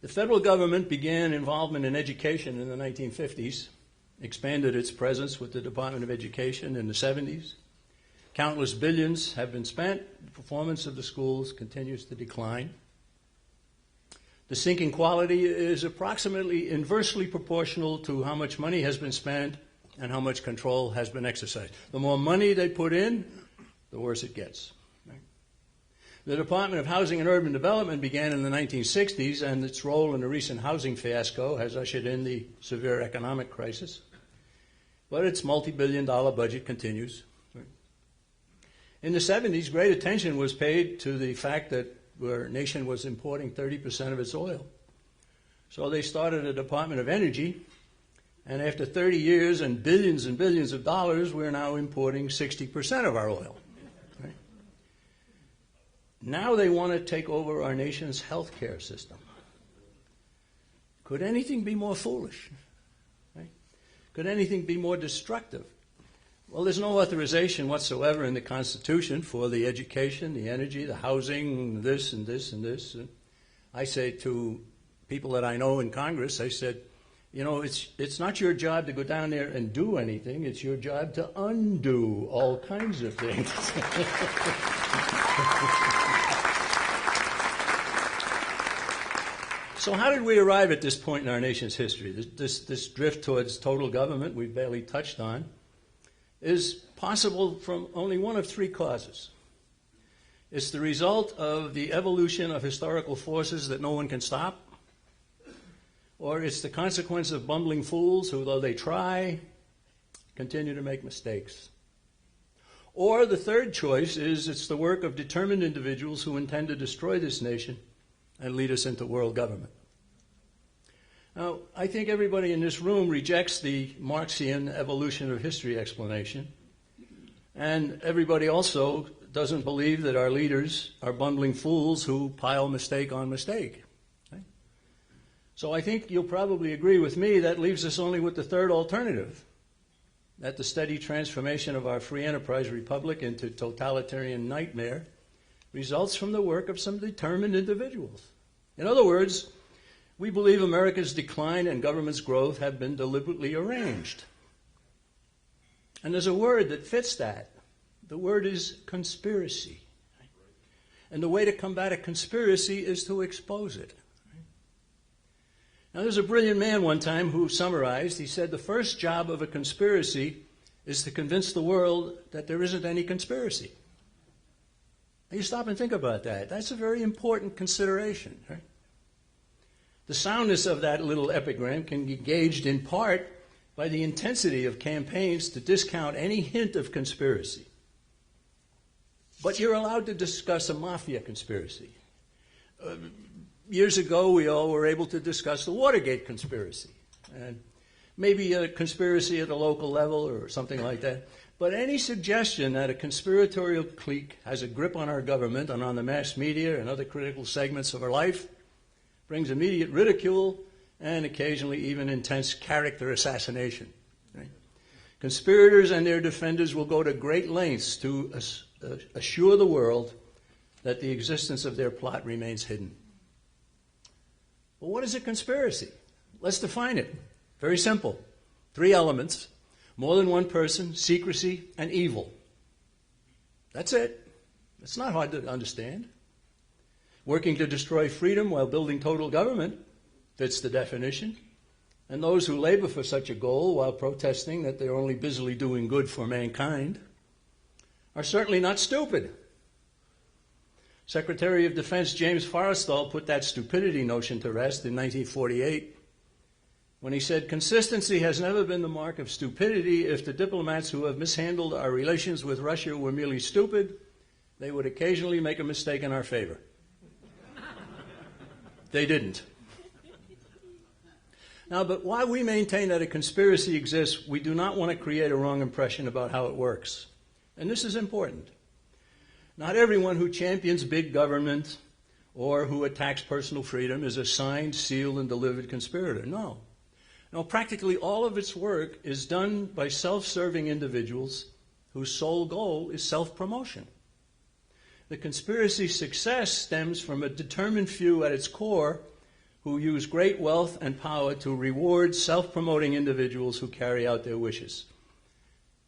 The federal government began involvement in education in the 1950s, expanded its presence with the Department of Education in the 70s. Countless billions have been spent. The performance of the schools continues to decline. The sinking quality is approximately inversely proportional to how much money has been spent and how much control has been exercised. The more money they put in, the worse it gets. Right? The Department of Housing and Urban Development began in the 1960s, and its role in the recent housing fiasco has ushered in the severe economic crisis. But its multi-billion-dollar budget continues. Right? In the 70s, great attention was paid to the fact that our nation was importing 30% of its oil. So they started a Department of Energy, and after 30 years and billions of dollars, we're now importing 60% of our oil. Right? Now they want to take over our nation's health care system. Could anything be more foolish? Right? Could anything be more destructive? Well, there's no authorization whatsoever in the Constitution for the education, the energy, the housing, this and this and this. And I say to people that I know in Congress, I said, you know, it's not your job to go down there and do anything. It's your job to undo all kinds of things. So how did we arrive at this point in our nation's history? This drift towards total government we've barely touched on is possible from only one of three causes. It's the result of the evolution of historical forces that no one can stop, or it's the consequence of bumbling fools who, though they try, continue to make mistakes. Or the third choice is it's the work of determined individuals who intend to destroy this nation and lead us into world government. Now, I think everybody in this room rejects the Marxian evolution of history explanation, and everybody also doesn't believe that our leaders are bundling fools who pile mistake on mistake. Okay? So I think you'll probably agree with me that leaves us only with the third alternative, that the steady transformation of our free enterprise republic into totalitarian nightmare results from the work of some determined individuals. In other words, we believe America's decline and government's growth have been deliberately arranged. And there's a word that fits that. The word is conspiracy. And the way to combat a conspiracy is to expose it. Now, there's a brilliant man one time who summarized, he said, the first job of a conspiracy is to convince the world that there isn't any conspiracy. Now, you stop and think about that. That's a very important consideration, right? The soundness of that little epigram can be gauged in part by the intensity of campaigns to discount any hint of conspiracy. But you're allowed to discuss a mafia conspiracy. Years ago, we all were able to discuss the Watergate conspiracy, and maybe a conspiracy at the local level or something like that. But any suggestion that a conspiratorial clique has a grip on our government and on the mass media and other critical segments of our life brings immediate ridicule and occasionally even intense character assassination. Right? Conspirators and their defenders will go to great lengths to assure the world that the existence of their plot remains hidden. Well, what is a conspiracy? Let's define it. Very simple. Three elements: more than one person, secrecy, and evil. That's it. It's not hard to understand. Working to destroy freedom while building total government fits the definition. And those who labor for such a goal while protesting that they're only busily doing good for mankind are certainly not stupid. Secretary of Defense James Forrestal put that stupidity notion to rest in 1948 when he said, "Consistency has never been the mark of stupidity. If the diplomats who have mishandled our relations with Russia were merely stupid, they would occasionally make a mistake in our favor." They didn't. Now, but while we maintain that a conspiracy exists, we do not want to create a wrong impression about how it works. And this is important. Not everyone who champions big government or who attacks personal freedom is a signed, sealed, and delivered conspirator. No. No, practically all of its work is done by self-serving individuals whose sole goal is self-promotion. The conspiracy's success stems from a determined few at its core who use great wealth and power to reward self-promoting individuals who carry out their wishes.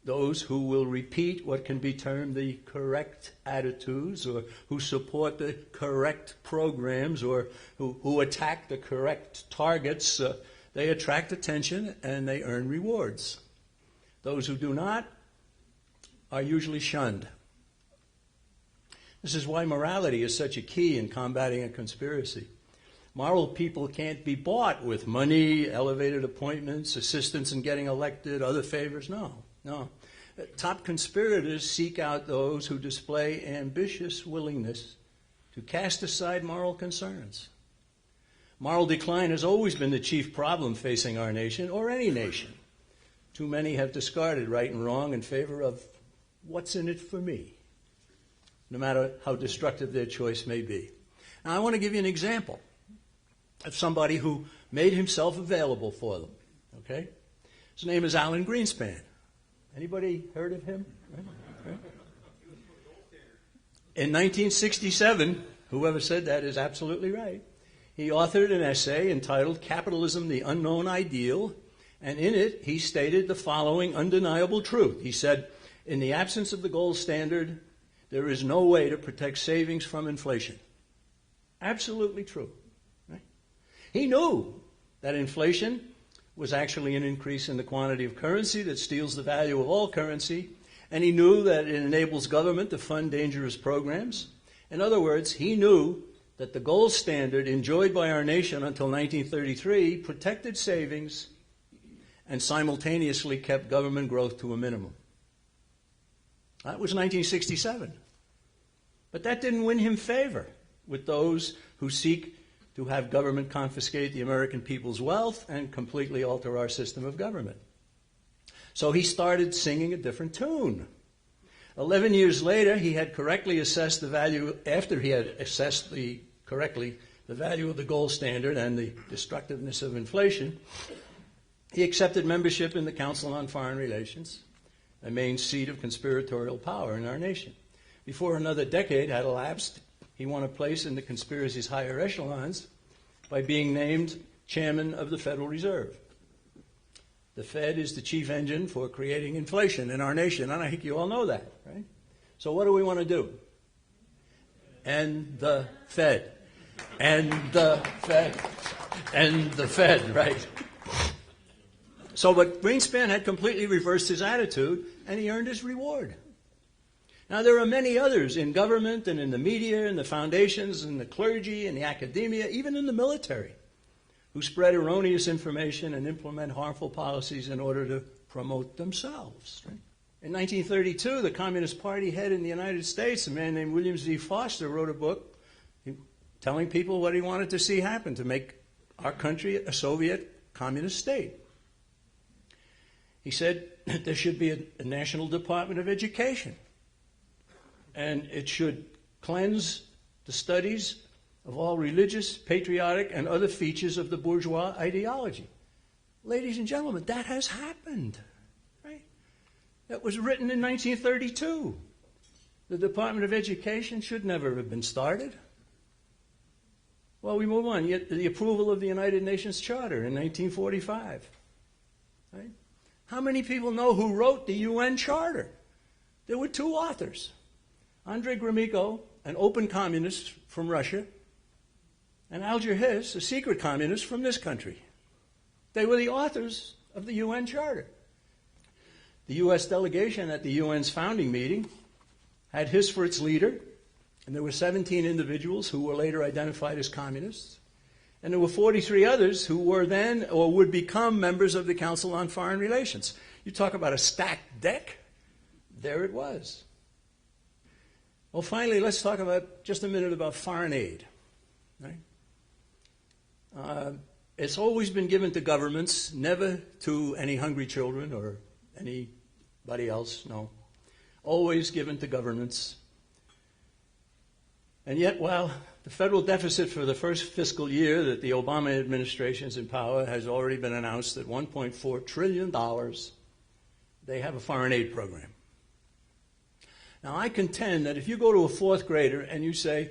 Those who will repeat what can be termed the correct attitudes, or who support the correct programs, or who attack the correct targets, they attract attention and they earn rewards. Those who do not are usually shunned. This is why morality is such a key in combating a conspiracy. Moral people can't be bought with money, elevated appointments, assistance in getting elected, other favors. No. Top conspirators seek out those who display ambitious willingness to cast aside moral concerns. Moral decline has always been the chief problem facing our nation, or any nation. Too many have discarded right and wrong in favor of what's in it for me, no matter how destructive their choice may be. Now, I want to give you an example of somebody who made himself available for them. Okay? His name is Alan Greenspan. Anybody heard of him? Right? In 1967, whoever said that is absolutely right. He authored an essay entitled Capitalism, the Unknown Ideal, and in it he stated the following undeniable truth. He said, in the absence of the gold standard, there is no way to protect savings from inflation. Absolutely true. Right? He knew that inflation was actually an increase in the quantity of currency that steals the value of all currency, and he knew that it enables government to fund dangerous programs. In other words, he knew that the gold standard enjoyed by our nation until 1933 protected savings and simultaneously kept government growth to a minimum. That was 1967. But that didn't win him favor with those who seek to have government confiscate the American people's wealth and completely alter our system of government. So he started singing a different tune. 11 years later, he had correctly assessed the value, after he had assessed correctly the value of the gold standard and the destructiveness of inflation, he accepted membership in the Council on Foreign Relations, a main seat of conspiratorial power in our nation. Before another decade had elapsed, he won a place in the conspiracy's higher echelons by being named chairman of the Federal Reserve. The Fed is the chief engine for creating inflation in our nation, and I think you all know that, right? So what do we want to do? End the Fed. End the Fed. End the Fed, right? But Greenspan had completely reversed his attitude, and he earned his reward. Now, there are many others in government and in the media and the foundations and the clergy and the academia, even in the military, who spread erroneous information and implement harmful policies in order to promote themselves. Right? In 1932, the Communist Party head in the United States, a man named William Z. Foster, wrote a book telling people what he wanted to see happen to make our country a Soviet communist state. He said that there should be a National Department of Education, and it should cleanse the studies of all religious, patriotic, and other features of the bourgeois ideology. Ladies and gentlemen, that has happened. Right? That was written in 1932. The Department of Education should never have been started. Well, we move on. Yet the approval of the United Nations Charter in 1945. Right? How many people know who wrote the UN Charter? There were two authors. Andrei Gromyko, an open communist from Russia, and Alger Hiss, a secret communist from this country. They were the authors of the UN Charter. The U.S. delegation at the UN's founding meeting had Hiss for its leader, and there were 17 individuals who were later identified as communists, and there were 43 others who were then or would become members of the Council on Foreign Relations. You talk about a stacked deck, there it was. Well, finally, let's talk about just a minute about foreign aid. Right? It's always been given to governments, never to any hungry children or anybody else, no. Always given to governments. And yet, while the federal deficit for the first fiscal year that the Obama administration is in power has already been announced at $1.4 trillion, they have a foreign aid program. Now, I contend that if you go to a fourth grader and you say,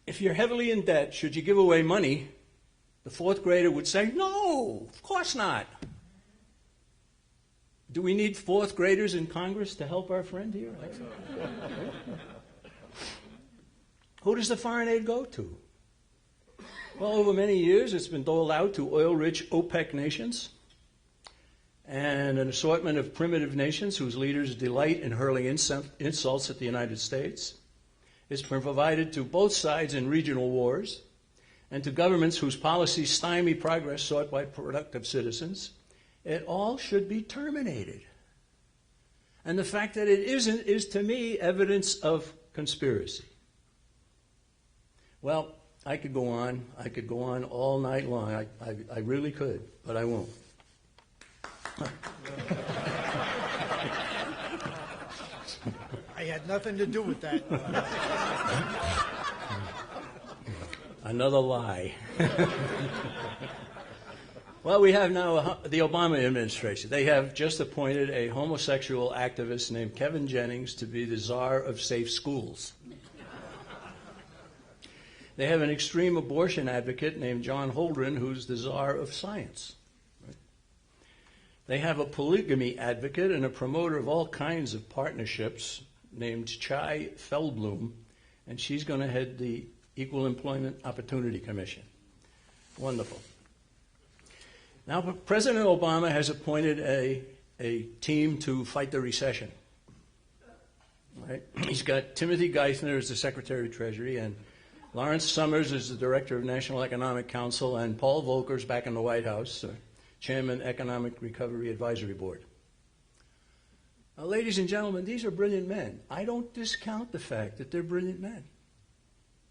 if you're heavily in debt, should you give away money The fourth grader would say, no, of course not. Do we need fourth graders in Congress to help our friend here? Who does the foreign aid go to? Well, over many years, it's been doled out to oil-rich OPEC nations and an assortment of primitive nations whose leaders delight in hurling insults at the United States. It's been provided to both sides in regional wars and to governments whose policies stymie progress sought by productive citizens. It all should be terminated. And the fact that it isn't is, to me, evidence of conspiracy. Well, I could go on. I could go on all night long. I really could, but I won't. I had nothing to do with that. Another lie. Well, we have now the Obama administration. They have just appointed a homosexual activist named Kevin Jennings to be the czar of safe schools. They have an extreme abortion advocate named John Holdren, who's the czar of science. They have a polygamy advocate and a promoter of all kinds of partnerships named Chai Feldblum, and she's going to head the Equal Employment Opportunity Commission. Wonderful. Now, President Obama has appointed a team to fight the recession. Right? He's got Timothy Geithner as the Secretary of Treasury, and Lawrence Summers is the Director of National Economic Council, and Paul Volcker's back in the White House, Chairman, Economic Recovery Advisory Board. Now, ladies and gentlemen, these are brilliant men. I don't discount the fact that they're brilliant men.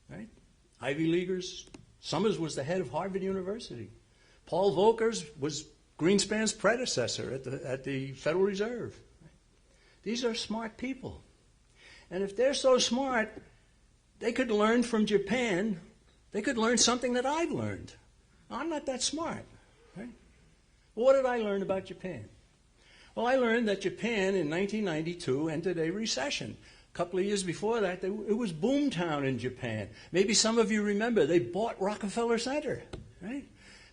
Right? Ivy Leaguers. Summers was the head of Harvard University. Paul Volcker was Greenspan's predecessor at the Federal Reserve. These are smart people. And if they're so smart, they could learn from Japan. They could learn something that I've learned. I'm not that smart. Right? Well, what did I learn about Japan? Well, I learned that Japan in 1992 entered a recession. A couple of years before that, it was boomtown in Japan. Maybe some of you remember they bought Rockefeller Center. Right?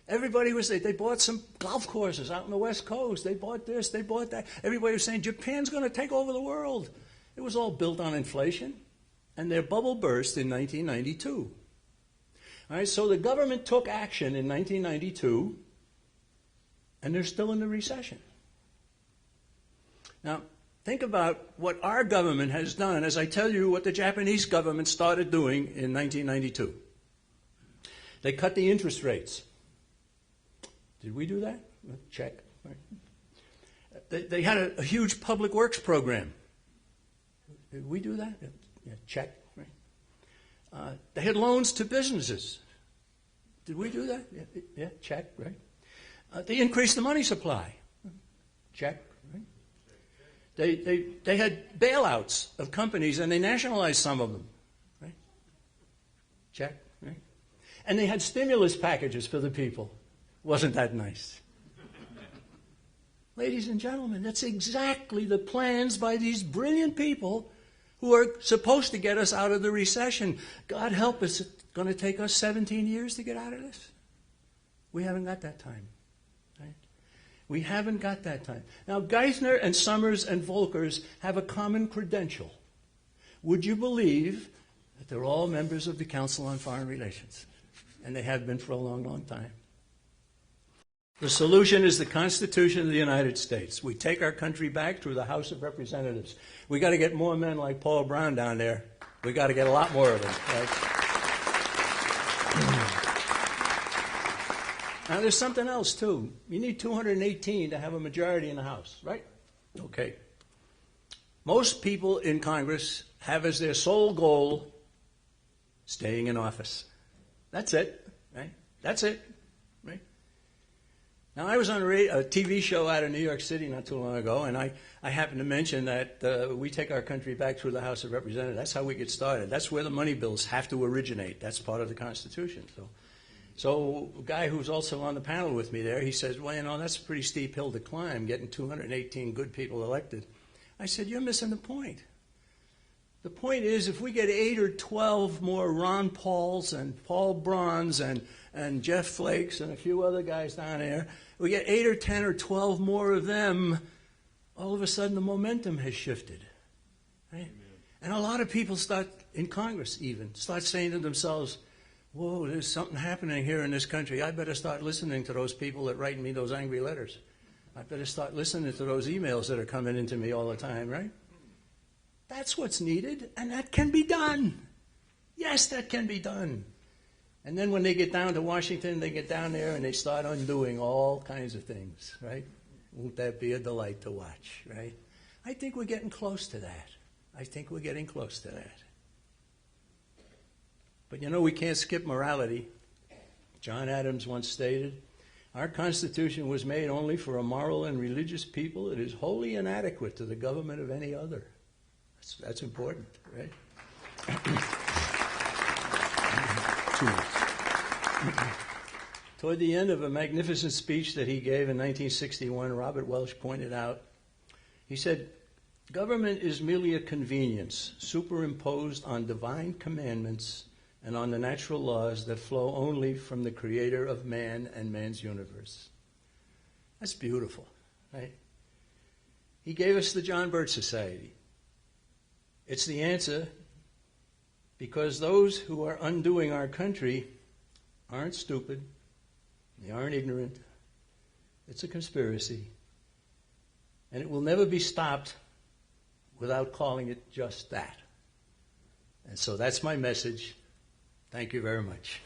Everybody was they bought some golf courses out on the West Coast. They bought this, they bought that. Everybody was saying Japan's going to take over the world. It was all built on inflation. And their bubble burst in 1992. All right, so the government took action in 1992, and they're still in the recession. Now, think about what our government has done as I tell you what the Japanese government started doing in 1992. They cut the interest rates. Did we do that? Check. Right. They had a huge public works program. Did we do that? Yeah, check. Right. They had loans to businesses. Did we do that? Yeah, check. Right. They increased the money supply. Check. Right. They had bailouts of companies, and they nationalized some of them. Right. Check. Right. And they had stimulus packages for the people. Wasn't that nice? Ladies and gentlemen, that's exactly the plans by these brilliant people who are supposed to get us out of the recession. God help us, it's going to take us 17 years to get out of this. We haven't got that time. Right? We haven't got that time. Now, Geithner and Summers and Volckers have a common credential. Would you believe that they're all members of the Council on Foreign Relations? And they have been for a long, long time. The solution is the Constitution of the United States. We take our country back through the House of Representatives. We got to get more men like Paul Brown down there. We got to get a lot more of them. Right? Now, there's something else, too. You need 218 to have a majority in the House, right? Okay. Most people in Congress have as their sole goal staying in office. That's it, right? That's it, right? Now, I was on a TV show out of New York City not too long ago, and I happened to mention that we take our country back through the House of Representatives. That's how we get started. That's where the money bills have to originate. That's part of the Constitution. So a guy who's also on the panel with me there, he says, well, you know, that's a pretty steep hill to climb, getting 218 good people elected. I said, you're missing the point. The point is, if we get 8 or 12 more Ron Pauls and Paul Brauns and Jeff Flakes and a few other guys down there, we get 8 or 10 or 12 more of them, all of a sudden the momentum has shifted. Right? And a lot of people start, in Congress even, start saying to themselves, whoa, there's something happening here in this country. I better start listening to those people that write me those angry letters. I better start listening to those emails that are coming into me all the time, right? That's what's needed, and that can be done. Yes, that can be done. And then when they get down to Washington, they get down there and they start undoing all kinds of things, right? Won't that be a delight to watch, right? I think we're getting close to that. I think we're getting close to that. But you know, we can't skip morality. John Adams once stated, our Constitution was made only for a moral and religious people. It is wholly inadequate to the government of any other. That's important, right? 2 minutes. Toward the end of a magnificent speech that he gave in 1961, Robert Welch pointed out, he said, government is merely a convenience superimposed on divine commandments and on the natural laws that flow only from the creator of man and man's universe. That's beautiful, right? He gave us the John Birch Society. It's the answer because those who are undoing our country aren't stupid. They aren't ignorant. It's a conspiracy. And it will never be stopped without calling it just that. And so that's my message. Thank you very much.